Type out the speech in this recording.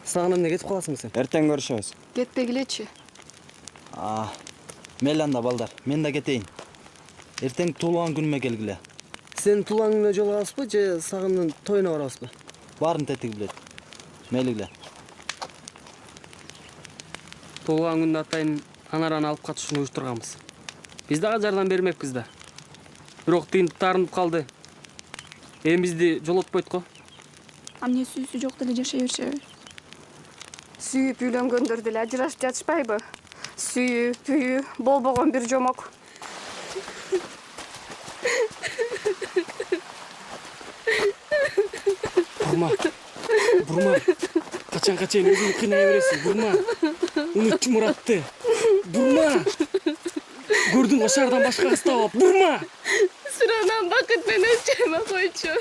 Сагынып эмне кетип каласың сен? Эртең көрүшөбүз. Кетпегилечи. Мейли анда балдар, мен да кетейин. Эртең туулган күнүмө келгиле. Сен туулган күнүнө жолугабызбы же Сагындын тоюна барабызбы? Баарын тетиги билет. Мейлигиле. Туулган күндө атайын анараны алып катышууну уюштурганбыз. Биз дагы жардам бермекпиз да. Бирок тыйын таарынып калды. Эми бизди жолотпойт го. Амне сүйүүсү жок деле жашай беришеби? Сүйүп үйлөнгөндөр деле ажырашып жатышпайбы? Сүйүү, пүйүү болбогон бир жомок. Бурма. Качанга чейин өзүңдү кыйнай бересиң, бурма. Унутчу Муратты. Бурма. Көрдүң го шаардан башка кыз таап, бурма. Sıradan bakıt ben ölçeme koyçu.